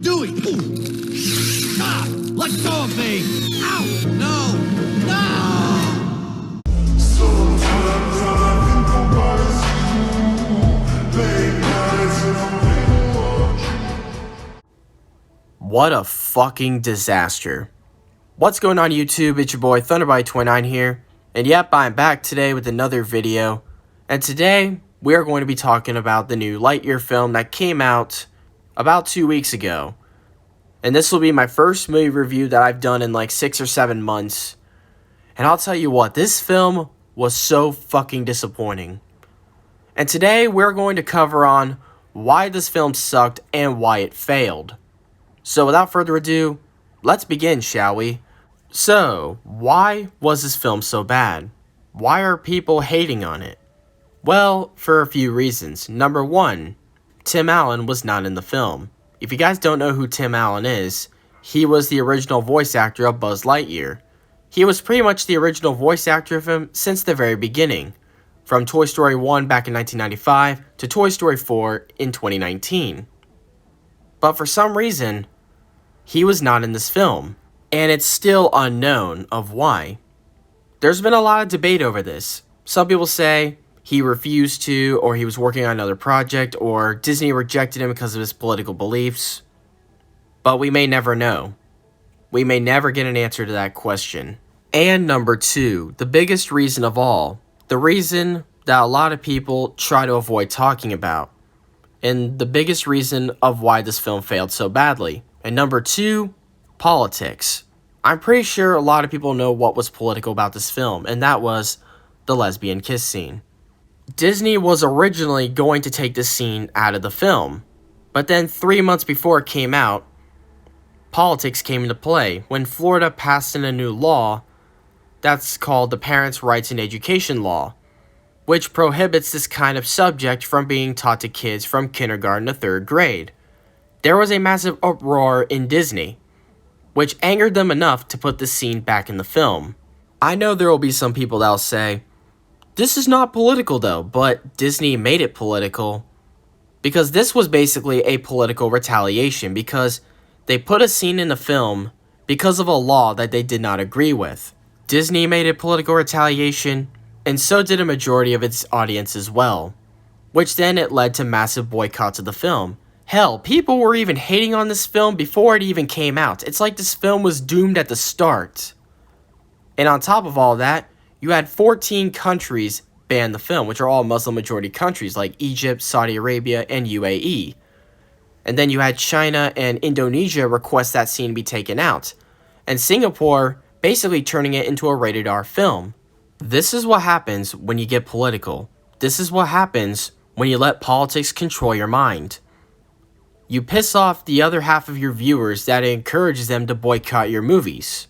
Do it! Ah! Let go of me! Ow! No! No! Sometimes I think about you, late nights and I'm What a fucking disaster. What's going on YouTube? It's your boy Thunderbite29 here. And yep, I'm back today with another video. And today, we are going to be talking about the new Lightyear film that came out about 2 weeks ago. And this will be my first movie review that I've done in like 6 or 7 months. And I'll tell you what, this film was so fucking disappointing. And today, we're going to cover on why this film sucked and why it failed. So without further ado, let's begin, shall we? So, why was this film so bad? Why are people hating on it? Well, for a few reasons. Number one, Tim Allen was not in the film. If you guys don't know who Tim Allen is, he was the original voice actor of Buzz Lightyear. He was pretty much the original voice actor of him since the very beginning. From Toy Story 1 back in 1995 to Toy Story 4 in 2019. But for some reason, he was not in this film, and it's still unknown of why. There's been a lot of debate over this. Some people say he refused to, or he was working on another project, or Disney rejected him because of his political beliefs. But we may never know. We may never get an answer to that question. And number two, the biggest reason of all, the reason that a lot of people try to avoid talking about, and the biggest reason of why this film failed so badly. And number two, politics. I'm pretty sure a lot of people know what was political about this film, and that was the lesbian kiss scene. Disney was originally going to take this scene out of the film, but then 3 months before it came out, politics came into play when Florida passed in a new law that's called the Parents' Rights in Education Law, which prohibits this kind of subject from being taught to kids from kindergarten to 3rd grade. There was a massive uproar in Disney, which angered them enough to put this scene back in the film. I know there will be some people that'll say, this is not political though, but Disney made it political because this was basically a political retaliation because they put a scene in the film because of a law that they did not agree with. Disney made it political retaliation, and so did a majority of its audience as well, which then it led to massive boycotts of the film. Hell, people were even hating on this film before it even came out. It's like this film was doomed at the start. And on top of all that, you had 14 countries ban the film, which are all Muslim majority countries like Egypt, Saudi Arabia, and UAE. And then you had China and Indonesia request that scene be taken out. And Singapore basically turning it into a rated R film. This is what happens when you get political. This is what happens when you let politics control your mind. You piss off the other half of your viewers that encourages them to boycott your movies.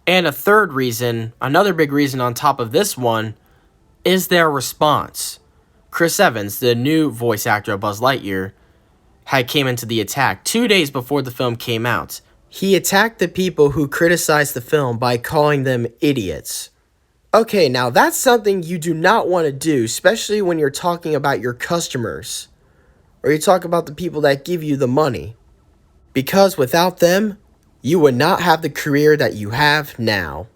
And a third reason, another big reason on top of this one, is their response. Chris Evans, the new voice actor of Buzz Lightyear, had came into the attack 2 days before the film came out. He attacked the people who criticized the film by calling them idiots. Okay, now that's something you do not want to do, especially when you're talking about your customers. Or you talk about the people that give you the money. Because without them, you would not have the career that you have now.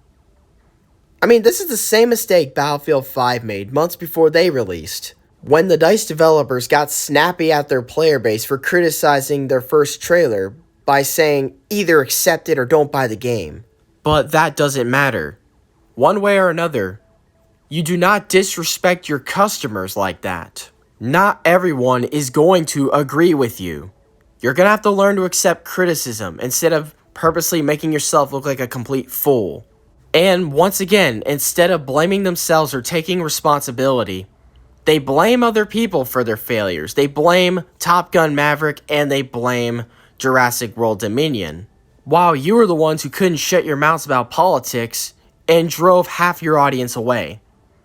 I mean, this is the same mistake Battlefield 5 made months before they released. When the DICE developers got snappy at their player base for criticizing their first trailer by saying either accept it or don't buy the game. But that doesn't matter. One way or another, you do not disrespect your customers like that. Not everyone is going to agree with you. You're going to have to learn to accept criticism instead of purposely making yourself look like a complete fool. And once again, instead of blaming themselves or taking responsibility, they blame other people for their failures. They blame Top Gun Maverick and they blame Jurassic World Dominion. While you were the ones who couldn't shut your mouths about politics and drove half your audience away.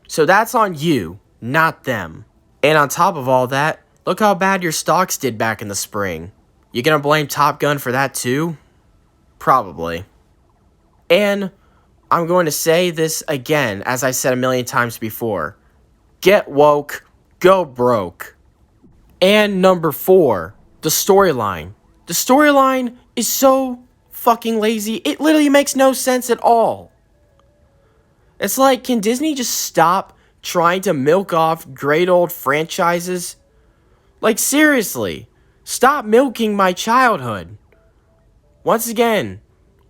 So that's on you, not them. And on top of all that, look how bad your stocks did back in the spring. You gonna blame Top Gun for that too? Probably. And I'm going to say this again, as I said a million times before. Get woke, go broke. And number 4, the storyline. The storyline is so fucking lazy. It literally makes no sense at all. It's like, can Disney just stop trying to milk off great old franchises? Like, seriously, stop milking my childhood. Once again,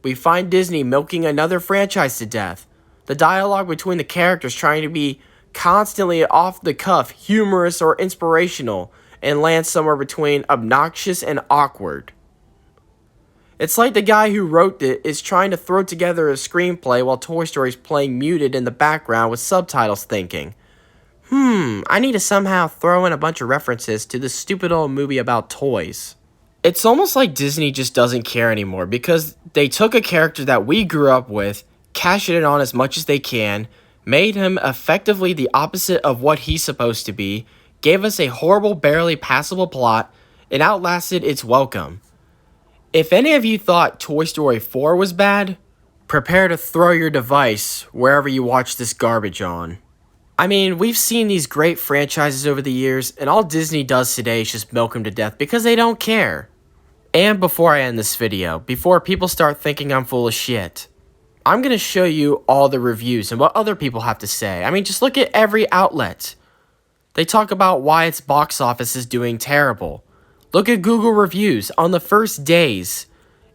we find Disney milking another franchise to death. The dialogue between the characters trying to be constantly off the cuff, humorous or inspirational, and lands somewhere between obnoxious and awkward. It's like the guy who wrote it is trying to throw together a screenplay while Toy Story is playing muted in the background with subtitles thinking, I need to somehow throw in a bunch of references to this stupid old movie about toys. It's almost like Disney just doesn't care anymore because they took a character that we grew up with, cashed it on as much as they can, made him effectively the opposite of what he's supposed to be, gave us a horrible, barely passable plot, and outlasted its welcome. If any of you thought Toy Story 4 was bad, prepare to throw your device wherever you watch this garbage on. I mean, we've seen these great franchises over the years, and all Disney does today is just milk them to death because they don't care. And before I end this video, before people start thinking I'm full of shit, I'm going to show you all the reviews and what other people have to say. I mean, just look at every outlet. They talk about why its box office is doing terrible. Look at Google reviews. On the first days,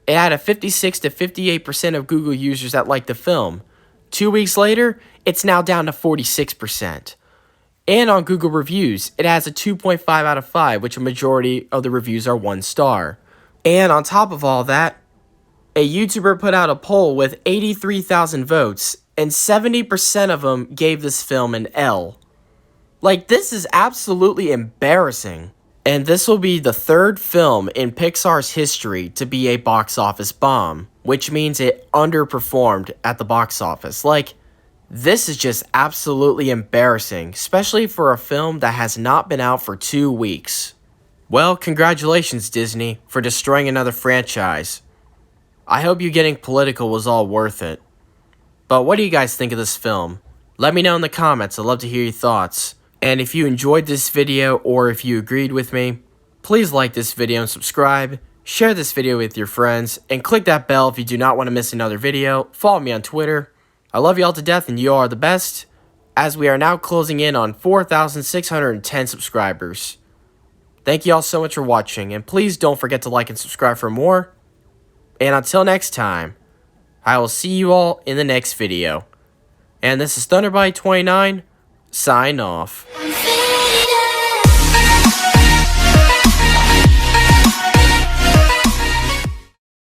it had a 56 to 58% of Google users that liked the film. 2 weeks later, it's now down to 46%. And on Google reviews, it has a 2.5 out of 5, which a majority of the reviews are 1 star. And on top of all that, a YouTuber put out a poll with 83,000 votes, and 70% of them gave this film an L. Like, this is absolutely embarrassing. And this will be the third film in Pixar's history to be a box office bomb, which means it underperformed at the box office. Like, this is just absolutely embarrassing, especially for a film that has not been out for 2 weeks. Well, congratulations, Disney, for destroying another franchise. I hope you getting political was all worth it. But what do you guys think of this film? Let me know in the comments. I'd love to hear your thoughts. And if you enjoyed this video or if you agreed with me, please like this video and subscribe, share this video with your friends, and click that bell if you do not want to miss another video. Follow me on Twitter. I love you all to death and you all are the best, as we are now closing in on 4,610 subscribers. Thank you all so much for watching, and please don't forget to like and subscribe for more. And until next time, I will see you all in the next video. And this is Thunderbite29, sign off.